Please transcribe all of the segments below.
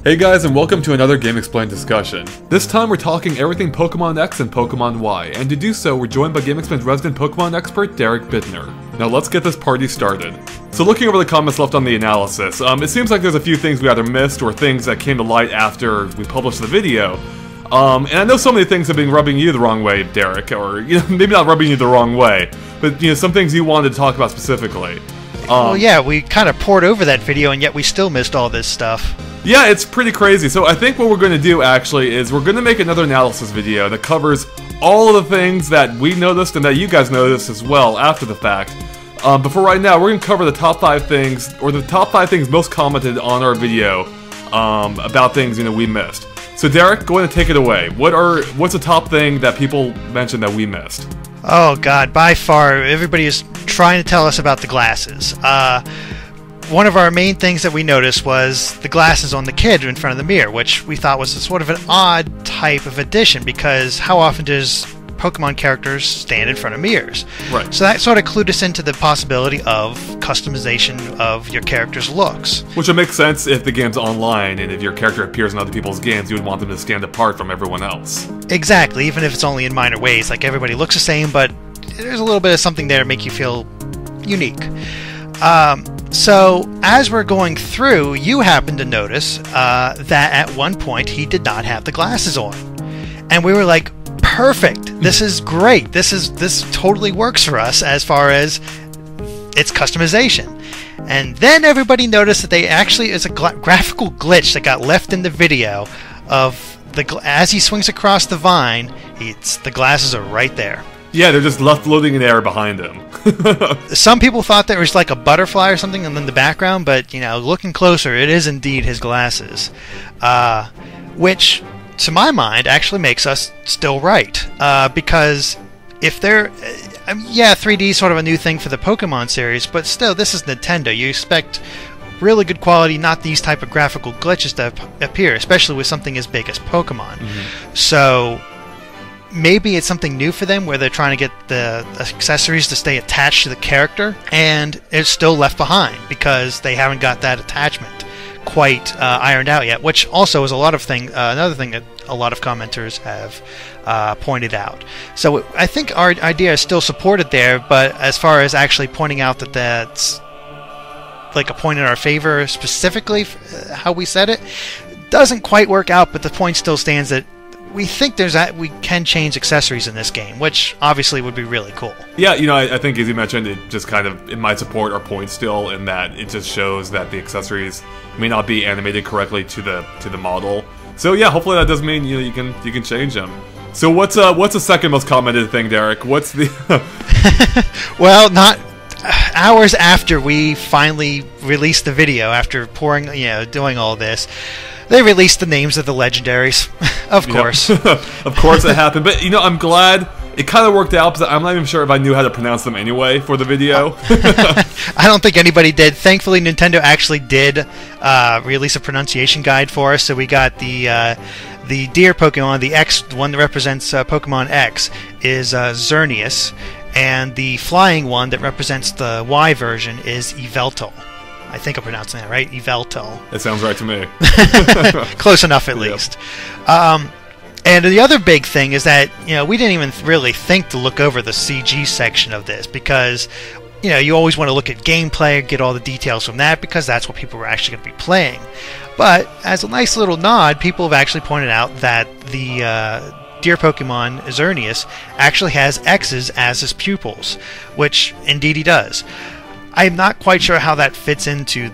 Hey guys, and welcome to another GameXplain discussion. This time we're talking everything Pokemon X and Pokemon Y, and to do so we're joined by GameXplain's resident Pokemon expert, Derek Bittner. Now let's get this party started. So looking over the comments left on the analysis, it seems like there's a few things we either missed or things that came to light after we published the video. And I know so many things have been rubbing you the wrong way, Derek, or maybe not rubbing you the wrong way, but some things you wanted to talk about specifically. Well, yeah, we kind of poured over that video, and yet we still missed all this stuff. Yeah, it's pretty crazy. So I think what we're going to do, actually, is we're going to make another analysis video that covers all of the things that we noticed and that you guys noticed as well after the fact. But for right now, we're going to cover the top 5 things, or the top 5 things most commented on our video about things we missed. So Derek, go ahead and take it away. What's the top thing that people mentioned that we missed? Oh god, by far, everybody is trying to tell us about the glasses. One of our main things that we noticed was the glasses on the kid in front of the mirror, which we thought was sort of an odd type of addition, because how often does Pokemon characters stand in front of mirrors? Right. So that sort of clued us into the possibility of customization of your character's looks. Which would make sense if the game's online, and if your character appears in other people's games, you would want them to stand apart from everyone else. Exactly, even if it's only in minor ways, like everybody looks the same, but there's a little bit of something there to make you feel unique. So, as we're going through, you happen to notice that at one point he did not have the glasses on. And we were like, perfect! This is great! This totally works for us as far as its customization. And then everybody noticed that it's a graphical glitch that got left in the video of as he swings across the vine, the glasses are right there. Yeah, they're just left floating in air behind him. Some people thought there was like a butterfly or something in the background, but looking closer, it is indeed his glasses, which, to my mind, actually makes us still right, because if they're, 3D is sort of a new thing for the Pokemon series, but still, this is Nintendo. You expect really good quality, not these type of graphical glitches to appear, especially with something as big as Pokemon. Mm-hmm. So maybe it's something new for them where they're trying to get the accessories to stay attached to the character, and it's still left behind because they haven't got that attachment quite ironed out yet, which also is another thing that a lot of commenters have pointed out. So I think our idea is still supported there, but as far as actually pointing out that that's like a point in our favor, specifically how we said it, doesn't quite work out, but the point still stands that we think we can change accessories in this game, which obviously would be really cool. Yeah, I think as you mentioned, it might support our point still in that it just shows that the accessories may not be animated correctly to the model. So yeah, hopefully that does mean you can change them. So what's the second most commented thing, Derek? What's the Well, not hours after we finally released the video, after doing all this, they released the names of the legendaries. Of course. Yep. Of course it happened. But, I'm glad it kind of worked out, because I'm not even sure if I knew how to pronounce them anyway for the video. I don't think anybody did. Thankfully, Nintendo actually did release a pronunciation guide for us, so we got the deer Pokemon, the X, the one that represents Pokemon X, is Xerneas, and the flying one that represents the Y version is Yveltal. I think I'm pronouncing that right, Yveltal. That sounds right to me. Close enough, at least. And the other big thing is that we didn't even really think to look over the CG section of this, because you always want to look at gameplay, get all the details from that, because that's what people were actually going to be playing. But as a nice little nod, people have actually pointed out that the deer Pokemon Xerneas actually has X's as his pupils, which indeed he does. I'm not quite sure how that fits into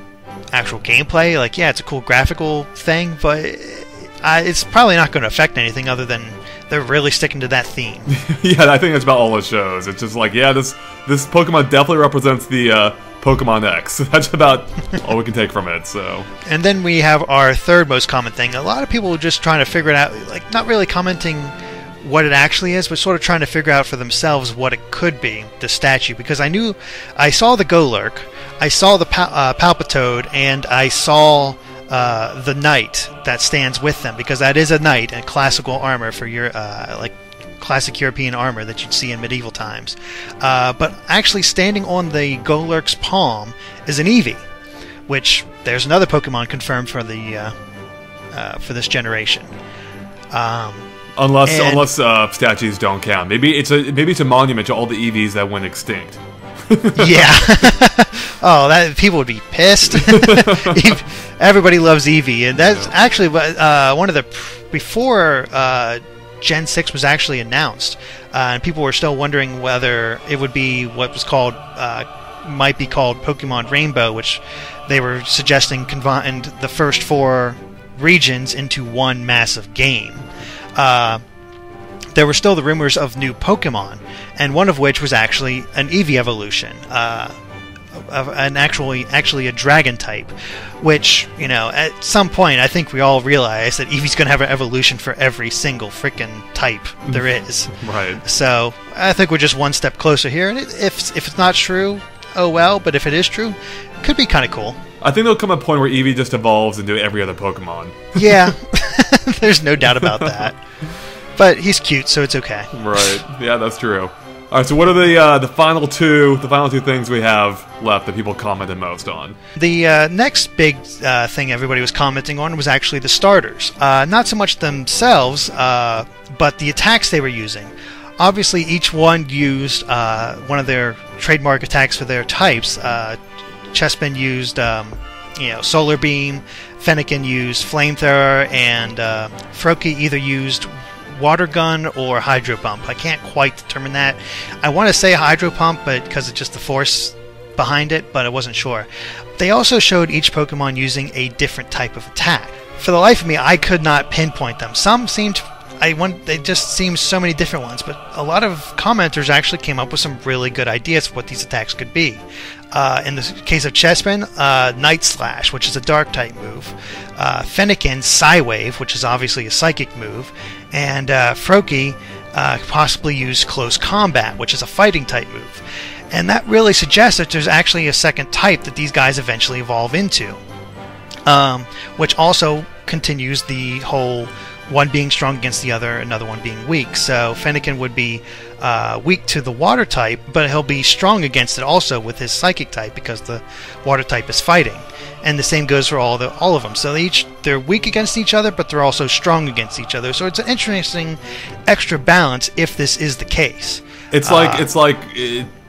actual gameplay. Like, yeah, it's a cool graphical thing, but it's probably not going to affect anything other than they're really sticking to that theme. Yeah, I think that's about all it shows. It's just like, yeah, this Pokemon definitely represents the Pokemon X. That's about all we can take from it. So. And then we have our third most common thing. A lot of people are just trying to figure it out, like not really commenting what it actually is, but sort of trying to figure out for themselves what it could be, the statue, because I saw the Golurk, I saw the Palpitoad, and I saw the knight that stands with them, because that is a knight in classical armor for your like classic European armor that you'd see in medieval times. But actually standing on the Golurk's palm is an Eevee, which there's another Pokemon confirmed for the for this generation. Unless statues don't count. Maybe it's a monument to all the Eevees that went extinct. Yeah. Oh, that people would be pissed. Everybody loves Eevee, and that's actually one of the before Gen 6 was actually announced, and people were still wondering whether it would be what was called might be called Pokemon Rainbow, which they were suggesting combined the first 4 regions into one massive game. There were still the rumors of new Pokemon, and one of which was actually an Eevee evolution, actually a Dragon type, which, you know, at some point I think we all realize that Eevee's going to have an evolution for every single freaking type there is. Right. So I think we're just one step closer here, and if it's not true, oh well, but if it is true, it could be kind of cool. I think there'll come a point where Eevee just evolves into every other Pokemon. Yeah, there's no doubt about that. But he's cute, so it's okay. Right. Yeah, that's true. All right. So, what are the final two things we have left that people commented most on? The next big thing everybody was commenting on was actually the starters. Not so much themselves, but the attacks they were using. Obviously, each one used one of their trademark attacks for their types. Chespin used, Solar Beam. Fennekin used Flamethrower, and Froakie either used Water Gun or Hydro Pump. I can't quite determine that. I want to say Hydro Pump, but because it's just the force behind it, but I wasn't sure. They also showed each Pokemon using a different type of attack. For the life of me, I could not pinpoint them. Some seemed they just seemed so many different ones, but a lot of commenters actually came up with some really good ideas for what these attacks could be. In the case of Chespin, Night Slash, which is a dark type move. Fennekin, Psywave, which is obviously a psychic move. And Froakie possibly use Close Combat, which is a fighting type move. And that really suggests that there's actually a second type that these guys eventually evolve into. Which also continues the whole one being strong against the other, another one being weak. So Fennekin would be weak to the water type, but he'll be strong against it also with his psychic type because the water type is fighting. And the same goes for all of them. So they're weak against each other, but they're also strong against each other. So it's an interesting extra balance if this is the case. It's like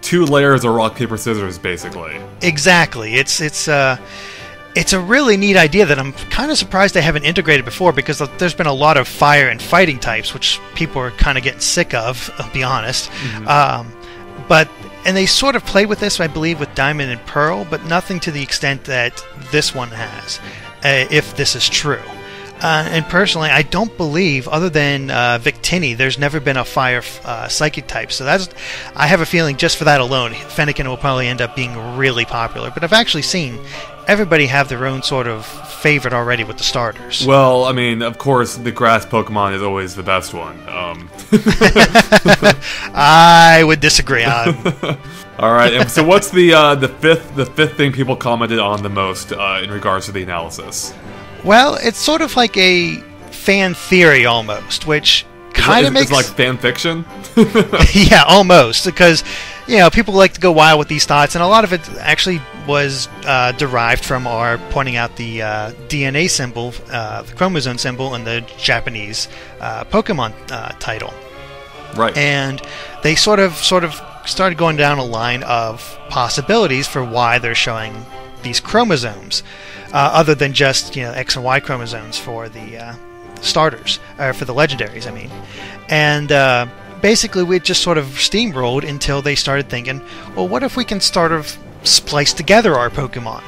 2 layers of rock paper scissors, basically. Exactly. It's a really neat idea that I'm kind of surprised they haven't integrated before, because there's been a lot of fire and fighting types, which people are kind of getting sick of, I'll be honest. Mm-hmm. And they sort of played with this, I believe, with Diamond and Pearl, but nothing to the extent that this one has, if this is true. And personally, I don't believe, other than Victini, there's never been a fire psychic type. So I have a feeling just for that alone, Fennekin will probably end up being really popular. But I've actually seen everybody have their own sort of favorite already with the starters. Well, I mean, of course, the grass Pokemon is always the best one. I would disagree on. All right. And so, what's the fifth thing people commented on the most in regards to the analysis? Well, it's sort of like a fan theory almost, which kind of makes... It's like fan fiction? Yeah, almost, because, people like to go wild with these thoughts, and a lot of it actually was derived from our pointing out the DNA symbol, the chromosome symbol, in the Japanese Pokemon title. Right. And they sort of started going down a line of possibilities for why they're showing these chromosomes. Other than just X and Y chromosomes for the starters, or for the legendaries, I mean. And basically we just sort of steamrolled until they started thinking, well, what if we can sort of splice together our Pokemon?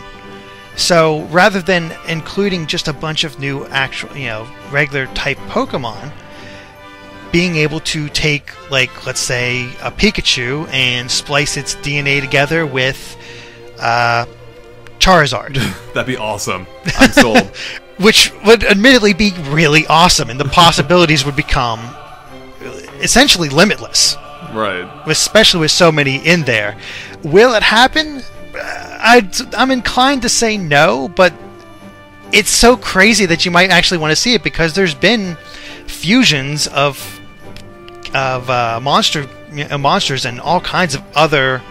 So rather than including just a bunch of new actual, regular type Pokemon, being able to take, like, let's say a Pikachu and splice its DNA together with Charizard. That'd be awesome. I'm sold. Which would admittedly be really awesome, and the possibilities would become essentially limitless. Right. Especially with so many in there. Will it happen? I'm inclined to say no, but it's so crazy that you might actually want to see it, because there's been fusions of monsters and all kinds of other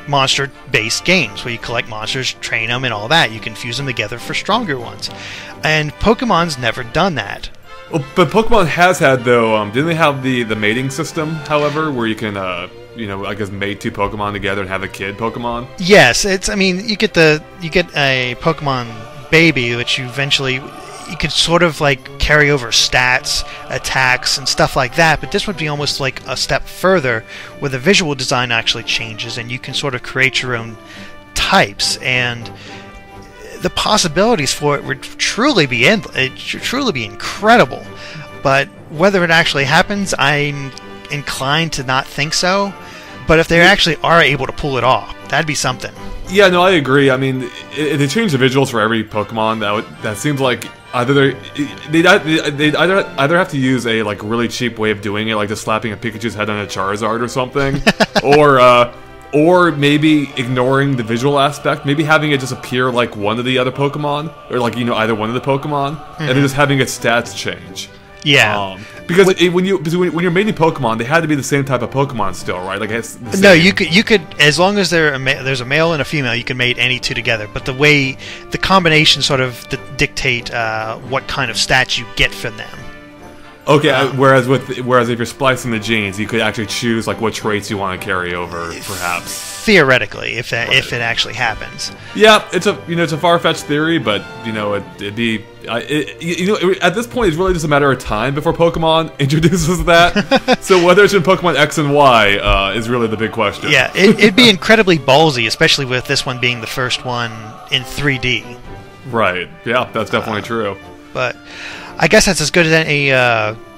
monster-based games where you collect monsters, train them, and all that. You can fuse them together for stronger ones. And Pokemon's never done that. Well, but Pokemon has had, though, didn't they have the mating system, however, where you can, I guess mate two Pokemon together and have a kid Pokemon? Yes, you get a Pokemon baby, which you could sort of like carry over stats, attacks, and stuff like that, but this would be almost like a step further, where the visual design actually changes, and you can sort of create your own types, and the possibilities for it would truly be incredible. But whether it actually happens, I'm inclined to not think so. But if they actually are able to pull it off, that'd be something. Yeah, no, I agree. I mean, if they change the visuals for every Pokemon, that seems like they'd either have to use a like really cheap way of doing it, like just slapping a Pikachu's head on a Charizard or something, or maybe ignoring the visual aspect, maybe having it just appear like one of the other Pokemon, or like either one of the Pokemon, and then just having its stats change. Yeah, because when you're mating Pokemon, they had to be the same type of Pokemon still, right? Like it's the same. No, you could as long as there's a male and a female, you can mate any two together. But the combination sort of dictate what kind of stats you get from them. Okay, whereas if you're splicing the genes, you could actually choose like what traits you want to carry over, perhaps. Theoretically, if it actually happens. Yeah, it's a far-fetched theory, but it'd be at this point it's really just a matter of time before Pokemon introduces that. So whether it's in Pokemon X and Y is really the big question. Yeah, it'd be incredibly ballsy, especially with this one being the first one in 3D. Right. Yeah, that's definitely true. But I guess that's as good as any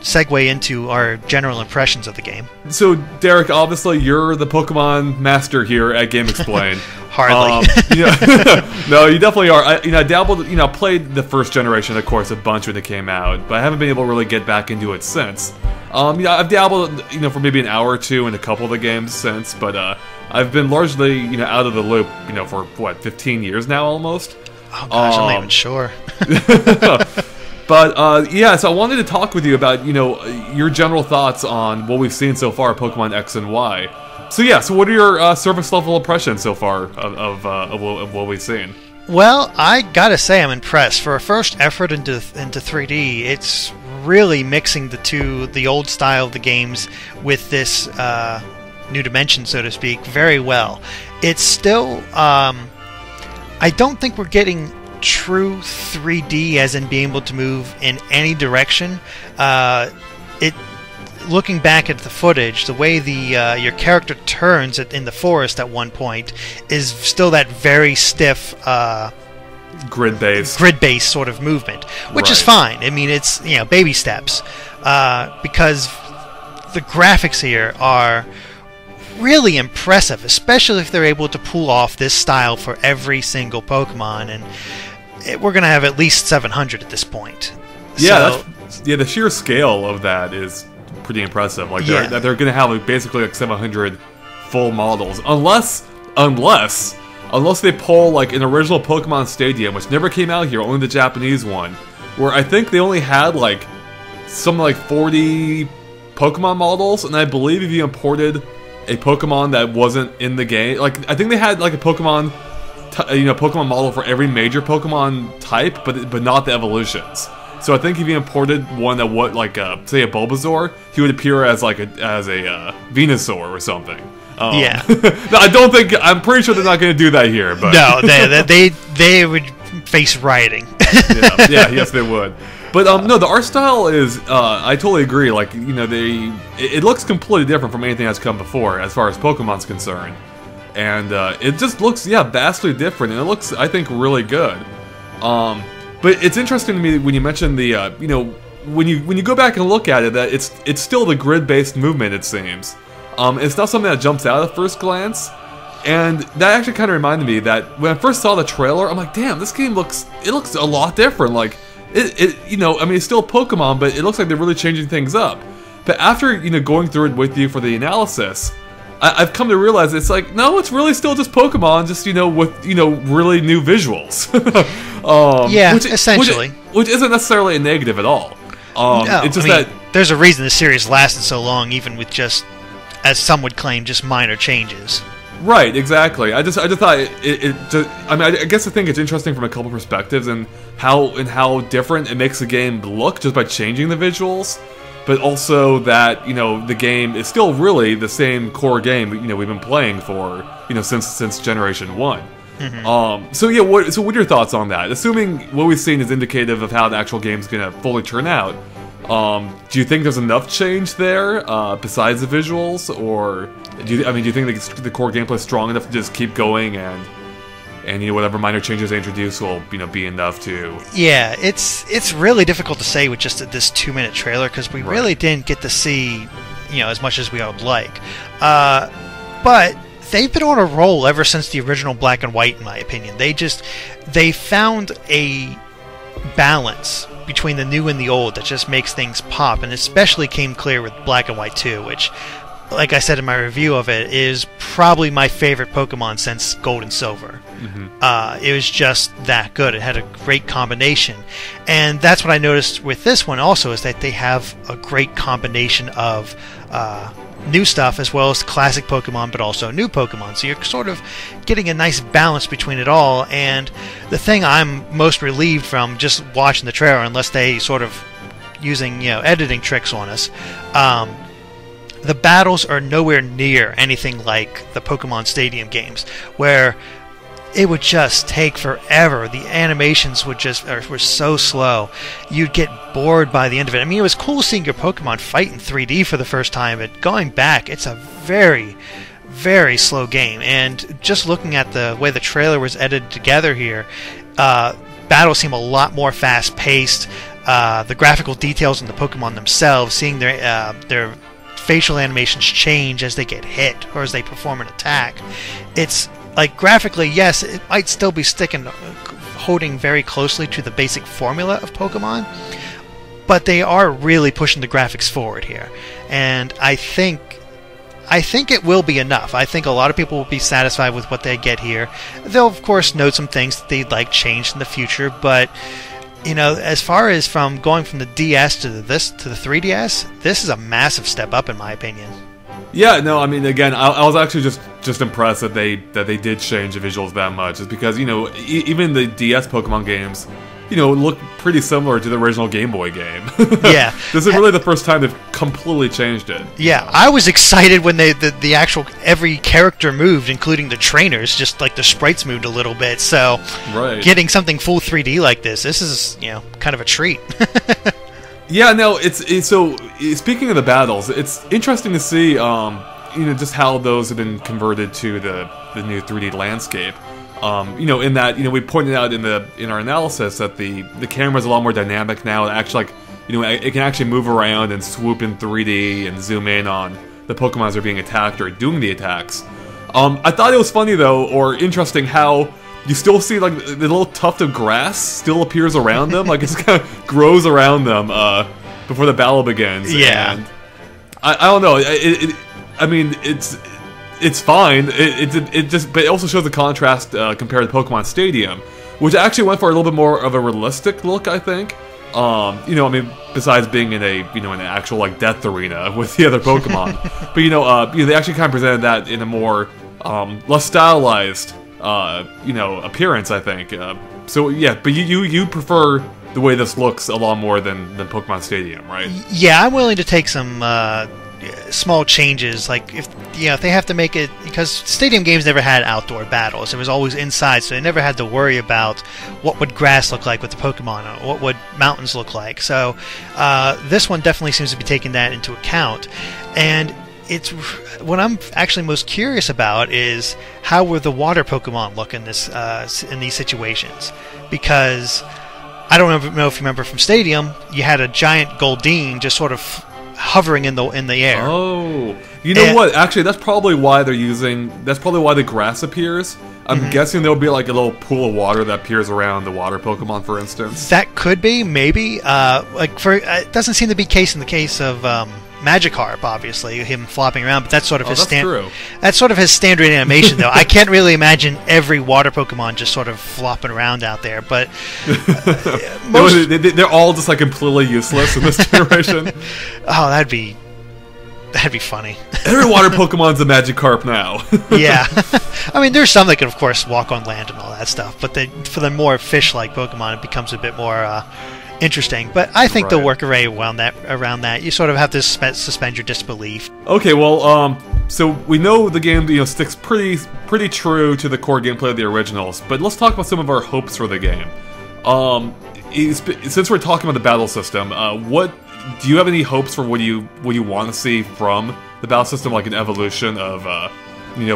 segue into our general impressions of the game. So, Derek, obviously you're the Pokemon master here at GameXplain. Hardly. No, you definitely are. I dabbled, played the first generation, of course, a bunch when it came out, but I haven't been able to really get back into it since. I've dabbled, for maybe an hour or two in a couple of the games since, but I've been largely, out of the loop, for, 15 years now, almost? Oh, gosh, I'm not even sure. But, so I wanted to talk with you about, your general thoughts on what we've seen so far at Pokemon X and Y. So what are your surface level impressions so far of what we've seen? Well, I gotta say I'm impressed. For a first effort into 3D, it's really mixing the old style of the games with this new dimension, so to speak, very well. It's still, I don't think we're getting true 3D as in being able to move in any direction. Looking back at the footage, the way your character turns in the forest at one point is still that very stiff grid-based sort of movement, which is fine. I mean, it's baby steps, because the graphics here are really impressive, especially if they're able to pull off this style for every single Pokemon, and we're gonna have at least 700 at this point. Yeah, the sheer scale of that is pretty impressive. Like they're gonna have basically like 700 full models, unless they pull like an original Pokemon Stadium, which never came out here, only the Japanese one, where I think they only had like something like 40 Pokemon models, and I believe if you imported a Pokemon that wasn't in the game, like I think they had like a Pokemon model for every major Pokemon type, but not the evolutions. So I think if you imported one that would say a Bulbasaur, he would appear as a Venusaur or something. No, I'm pretty sure they're not going to do that here. But no, they would face rioting. Yes, they would. But no, the art style is, I totally agree. Like, it looks completely different from anything that's come before as far as Pokemon's concerned. And it just looks, vastly different, and it looks, I think, really good. But it's interesting to me when you mention the, when you go back and look at it, that it's still the grid-based movement, it seems. It's not something that jumps out at first glance. And that actually kind of reminded me that when I first saw the trailer, I'm like, damn, this game looks a lot different. Like, it's still Pokemon, but it looks like they're really changing things up. But after going through it with you for the analysis, I've come to realize it's like, no, it's really still just Pokemon, just with really new visuals. Essentially, which isn't necessarily a negative at all. No, it's just that there's a reason the series lasted so long, even with just, as some would claim, just minor changes. Right, exactly. I just thought I guess I think it's interesting from a couple perspectives and how different it makes the game look just by changing the visuals, but also that the game is still really the same core game we've been playing for since Generation 1. Mm-hmm. So what are your thoughts on that? Assuming what we've seen is indicative of how the actual game's gonna fully turn out, do you think there's enough change there besides the visuals, or do you think the core gameplay is strong enough to just keep going and whatever minor changes they introduce will be enough to? Yeah, it's really difficult to say with just this 2-minute trailer because we really didn't get to see as much as we would like, but they've been on a roll ever since the original Black and White, in my opinion. They found a balance between the new and the old that just makes things pop, and especially came clear with Black and White 2, which, like I said in my review of it, is probably my favorite Pokemon since Gold and Silver. Mm-hmm. It was just that good. It had a great combination, and that's what I noticed with this one also, is that they have a great combination of new stuff as well as classic Pokemon, but also new Pokemon. So you're sort of getting a nice balance between it all. And the thing I'm most relieved from just watching the trailer, unless they sort of using editing tricks on us, the battles are nowhere near anything like the Pokemon Stadium games, where it would just take forever. The animations were so slow. You'd get bored by the end of it. I mean, it was cool seeing your Pokemon fight in 3D for the first time, but going back, it's a very, very slow game. And just looking at the way the trailer was edited together here, battles seem a lot more fast-paced. The graphical details in the Pokemon themselves, seeing their facial animations change as they get hit or as they perform an attack. It's like, graphically, yes, it might still be holding very closely to the basic formula of Pokemon, but they are really pushing the graphics forward here, and I think it will be enough. I think a lot of people will be satisfied with what they get here. They'll, of course, note some things that they'd like changed in the future, but as far as from going from the DS to the 3DS, this is a massive step up, in my opinion. Yeah, no, I mean, again, I was actually just impressed that they did change the visuals that much, just because even the DS Pokemon games look pretty similar to the original Game Boy game. Yeah, this is really the first time they've completely changed it. Yeah, I was excited when the actual every character moved, including the trainers, just like the sprites moved a little bit. So, getting something full 3D like this is kind of a treat. Yeah, no, it's so, speaking of the battles, it's interesting to see, just how those have been converted to the new 3D landscape. In that, we pointed out in our analysis that the camera's a lot more dynamic now. It actually, it can actually move around and swoop in 3D and zoom in on the Pokemon as they're being attacked or doing the attacks. I thought it was funny, though, or interesting, how you still see, like, the little tuft of grass still appears around them. Like, it just kind of grows around them before the battle begins. Yeah. And I don't know. I mean, it's fine. But it also shows the contrast compared to Pokemon Stadium, which actually went for a little bit more of a realistic look, I think. I mean, besides being in an actual, like, death arena with the other Pokemon. But they actually kind of presented that in a more less stylized appearance, I think. So yeah, but you prefer the way this looks a lot more than Pokemon Stadium, right? Yeah, I'm willing to take some small changes, like if they have to make it, because Stadium games never had outdoor battles. It was always inside, so they never had to worry about what would grass look like with the Pokemon or what would mountains look like. So this one definitely seems to be taking that into account. And it's what I'm actually most curious about is how will the water Pokemon look in these situations, because I don't know if you remember from Stadium, you had a giant Goldeen just sort of hovering in the air. Oh, you know what? Actually, that's probably why the grass appears. I'm guessing there'll be like a little pool of water that appears around the water Pokemon, for instance. That could be, maybe. It doesn't seem to be in the case of Magikarp, obviously, him flopping around, but that's sort of true. That's sort of his standard animation, though. I can't really imagine every water Pokemon just sort of flopping around out there, but they're all just like completely useless in this generation. Oh, that'd be funny. Every water Pokemon's a Magikarp now. Yeah. I mean, there's some that can, of course, walk on land and all that stuff, but for the more fish-like Pokemon, it becomes a bit more interesting. But I think they'll work around that. You sort of have to suspend your disbelief. Okay, well, so we know the game, sticks pretty true to the core gameplay of the originals, but let's talk about some of our hopes for the game. Since we're talking about the battle system, do you have any hopes for what you want to see from the battle system, like an evolution of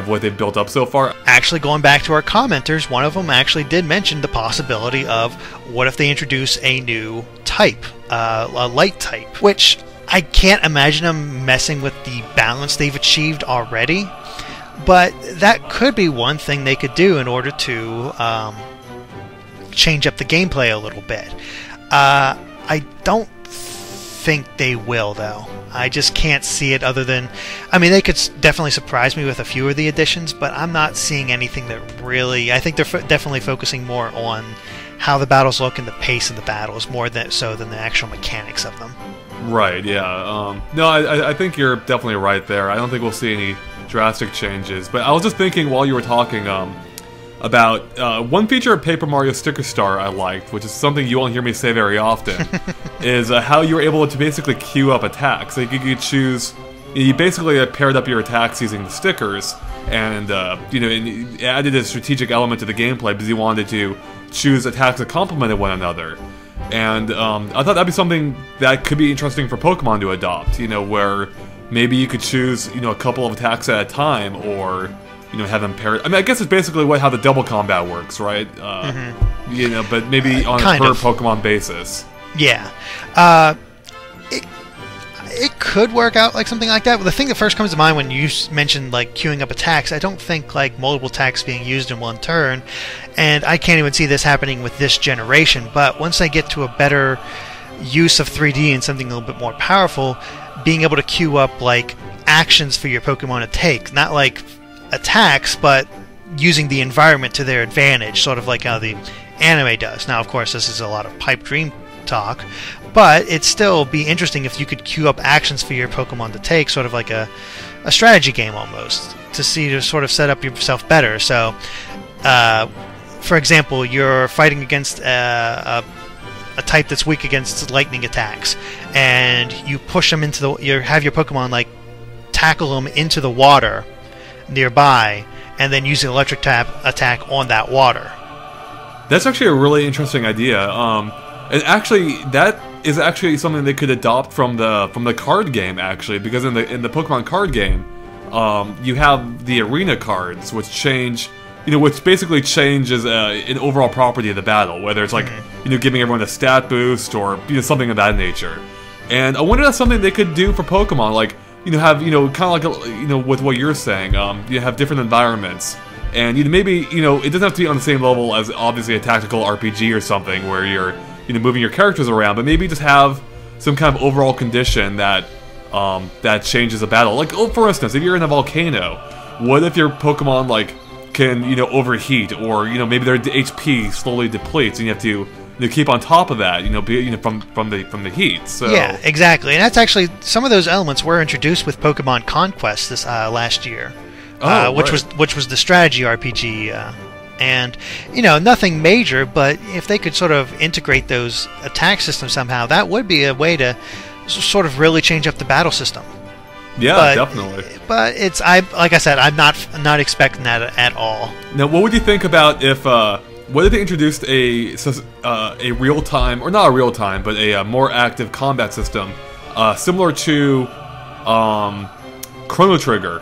what they've built up so far? Actually, going back to our commenters, one of them actually did mention the possibility of what if they introduce a new type, a light type, which I can't imagine them messing with the balance they've achieved already, but that could be one thing they could do in order to change up the gameplay a little bit. I don't think they will, though. I just can't see it other than... I mean, they could definitely surprise me with a few of the additions, but I'm not seeing anything that really... I think they're definitely focusing more on how the battles look and the pace of the battles, more so than the actual mechanics of them. Right, yeah. No, I think you're definitely right there. I don't think we'll see any drastic changes, but I was just thinking while you were talking... about one feature of Paper Mario Sticker Star I liked, which is something you won't hear me say very often, is how you were able to basically queue up attacks. Like you could choose, you basically paired up your attacks using the stickers, and and you added a strategic element to the gameplay because you wanted to choose attacks that complemented one another. And I thought that'd be something that could be interesting for Pokemon to adopt. Where maybe you could choose a couple of attacks at a time, or have them paired. I mean, I guess it's basically how the double combat works, right? But maybe on a per Pokemon basis. Yeah. It could work out like something like that, but the thing that first comes to mind when you mentioned like queuing up attacks, I don't think like multiple attacks being used in one turn, and I can't even see this happening with this generation, but once they get to a better use of 3D and something a little bit more powerful, being able to queue up like actions for your Pokemon to take, not like attacks, but using the environment to their advantage, sort of like how the anime does. Now, of course, this is a lot of pipe dream talk, but it'd still be interesting if you could queue up actions for your Pokemon to take, sort of like a strategy game almost, to sort of set up yourself better. So, for example, you're fighting against a type that's weak against lightning attacks, and you push them into have your Pokemon like tackle them into the water nearby, and then use an electric attack on that water. That's actually a really interesting idea. And actually, that is actually something they could adopt from the card game, actually, because in the Pokemon card game, you have the arena cards, which change, which basically changes an overall property of the battle, whether it's like giving everyone a stat boost or something of that nature. And I wonder if that's something they could do for Pokemon, like. Have kind of like with what you're saying, you have different environments, and maybe it doesn't have to be on the same level as obviously a tactical RPG or something where you're moving your characters around, but maybe just have some kind of overall condition that that changes a battle. Like, for instance, if you're in a volcano, what if your Pokemon like can overheat, or maybe their HP slowly depletes, and you have to keep on top of that, from the heat. So yeah, exactly, and that's actually some of those elements were introduced with Pokemon Conquest this last year, which was the strategy RPG, and nothing major, but if they could sort of integrate those attack systems somehow, that would be a way to sort of really change up the battle system. Yeah, definitely. But like I said, I'm not expecting that at all. Now, what would you think about if? What if they introduced a real-time, or not a real-time, but a more active combat system, similar to Chrono Trigger?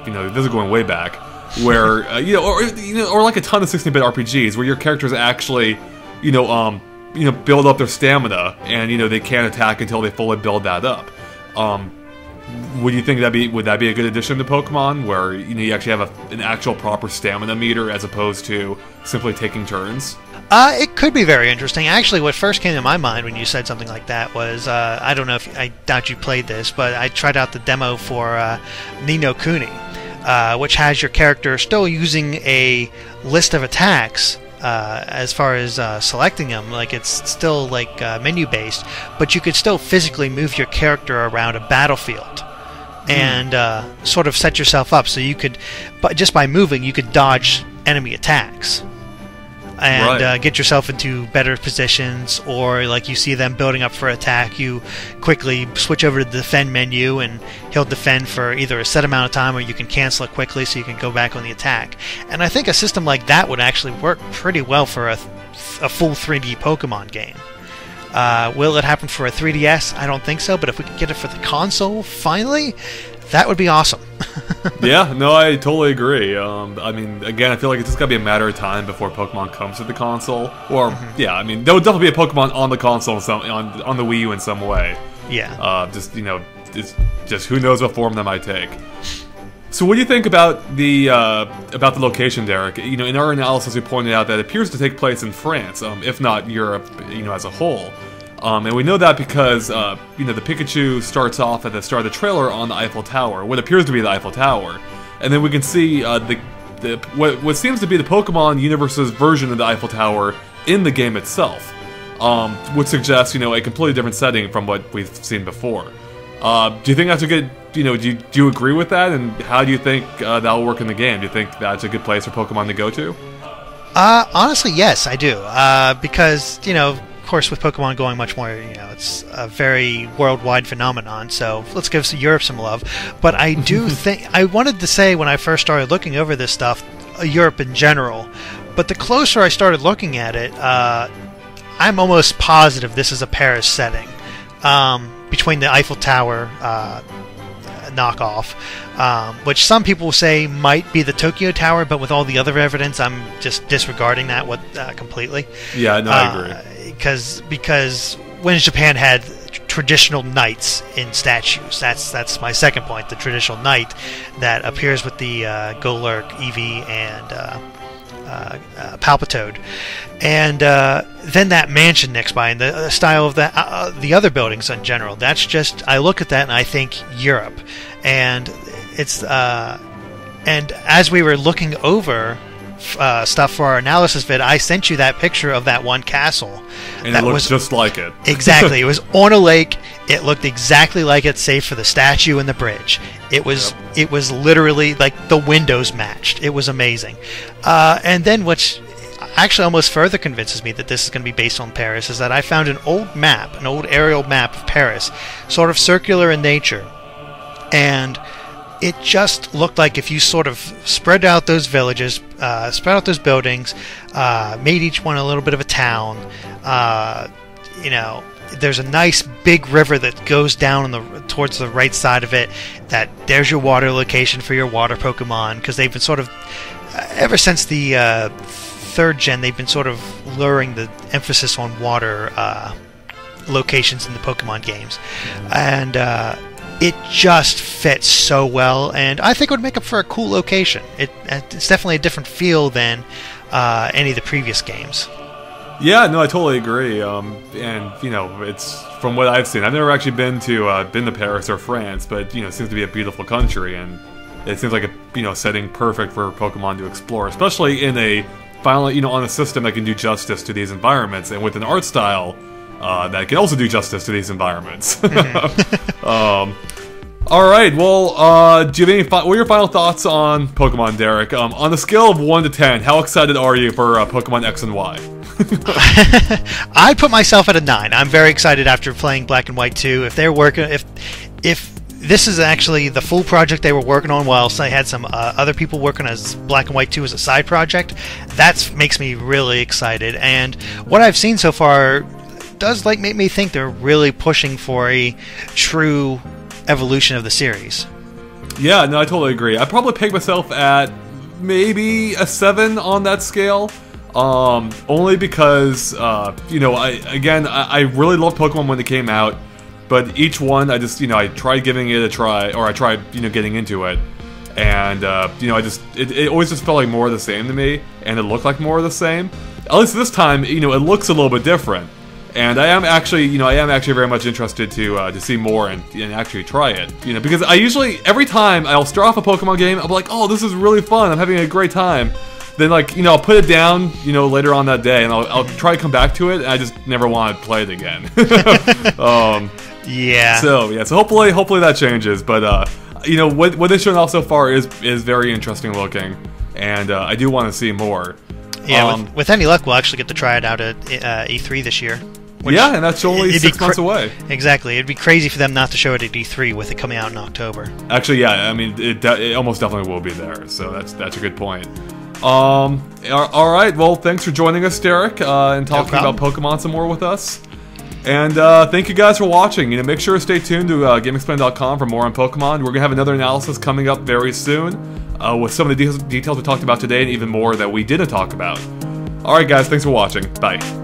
This is going way back, where or like a ton of 16-bit RPGs, where your characters actually, build up their stamina, and they can't attack until they fully build that up. Would you think would that be a good addition to Pokemon, where you actually have an actual proper stamina meter as opposed to simply taking turns? It could be very interesting. Actually, what first came to my mind when you said something like that was, I don't know if, I doubt you played this, but I tried out the demo for Ni no Kuni, which has your character still using a list of attacks as far as selecting them. Like, it's still like menu based, but you could still physically move your character around a battlefield and sort of set yourself up so you could, but just by moving, you could dodge enemy attacks and get yourself into better positions, or like you see them building up for attack, you quickly switch over to the defend menu and he'll defend for either a set amount of time, or you can cancel it quickly so you can go back on the attack. And I think a system like that would actually work pretty well for a full 3D Pokemon game. Will it happen for a 3DS? I don't think so, but if we could get it for the console, finally, that would be awesome. Yeah, no, I totally agree. I mean, again, I feel like it's just gotta be a matter of time before Pokemon comes to the console. Or, yeah, I mean, there would definitely be a Pokemon on the console, on the Wii U in some way. Yeah. Just, you know, it's just who knows what form that might take. So what do you think about the location, Derek? You know, in our analysis, we pointed out that it appears to take place in France, if not Europe, you know, as a whole. And we know that because, you know, the Pikachu starts off at the start of the trailer on the Eiffel Tower, what appears to be the Eiffel Tower. And then we can see what seems to be the Pokemon universe's version of the Eiffel Tower in the game itself, which suggests, you know, a completely different setting from what we've seen before. Do you think that's a good, you know, do you agree with that? And how do you think that'll work in the game? Do you think that's a good place for Pokemon to go to? Honestly, yes, I do. Because, you know, of course, with Pokemon going much more, you know, it's a very worldwide phenomenon, so let's give Europe some love. But I do think, I wanted to say when I first started looking over this stuff, Europe in general, but the closer I started looking at it, I'm almost positive this is a Paris setting. Between the Eiffel Tower knockoff, which some people say might be the Tokyo Tower, but with all the other evidence, I'm just disregarding that completely. Yeah, no, I agree. Because when Japan had traditional knights in statues, that's my second point. The traditional knight that appears with the Golurk, Eevee, and Palpitoad, and then that mansion next by, and the style of the other buildings in general. That's just, I look at that and I think Europe, and it's and as we were looking over stuff for our analysis vid, I sent you that picture of that one castle, and it looks just like it. Exactly, it was on a lake. It looked exactly like it, save for the statue and the bridge. It was It was literally like the windows matched. It was amazing. And then which actually almost further convinces me that this is going to be based on Paris is that I found an old map, an old aerial map of Paris, sort of circular in nature, and it just looked like if you sort of spread out those villages, spread out those buildings, made each one a little bit of a town. You know, there's a nice big river that goes down towards the right side of it. There's your water location for your water Pokemon, because they've been sort of ever since the third gen, they've been sort of luring the emphasis on water locations in the Pokemon games, and it just fits so well, and I think it would make up for a cool location. It's definitely a different feel than any of the previous games. Yeah, no, I totally agree. And you know, it's from what I've seen. I've never actually been to Paris or France, but you know, it seems to be a beautiful country, and it seems like a setting perfect for Pokemon to explore, especially in on a system that can do justice to these environments, and with an art style that can also do justice to these environments. All right, well, do you have what are your final thoughts on Pokemon, Derek? On a scale of 1 to 10, how excited are you for Pokemon X and Y? I'd put myself at a 9. I'm very excited after playing Black and White 2. If they're working, if this is actually the full project they were working on, whilst I had some other people working as Black and White 2 as a side project, that makes me really excited. And what I've seen so far does make me think they're really pushing for a true evolution of the series. Yeah, no, I totally agree. I'd probably peg myself at maybe a 7 on that scale. Only because, you know, I really loved Pokemon when it came out, but each one, I tried giving it a try, or I tried, getting into it, and, it always just felt like more of the same to me, and it looked like more of the same. at least this time, you know, it looks a little bit different. And I am actually, you know, very much interested to see more and actually try it. You know, because I usually, every time I'll start off a Pokemon game, I'll be like, oh, this is really fun, I'm having a great time. Then, like, you know, I'll put it down, you know, later on that day, and I'll try to come back to it, and I just never want to play it again. Yeah. So hopefully that changes. But you know, what they've shown off so far is very interesting looking, and I do want to see more. Yeah, with any luck, we'll actually get to try it out at E3 this year. Yeah, and that's only 6 months away. Exactly. It'd be crazy for them not to show it at E3 with it coming out in October. Actually, yeah, I mean, it almost definitely will be there, so that's a good point. Alright, well, thanks for joining us, Derek, and talking about Pokemon some more with us. And thank you guys for watching. You know, make sure to stay tuned to GameXplain.com for more on Pokemon. We're going to have another analysis coming up very soon with some of the details we talked about today and even more that we didn't talk about. Alright guys, thanks for watching. Bye.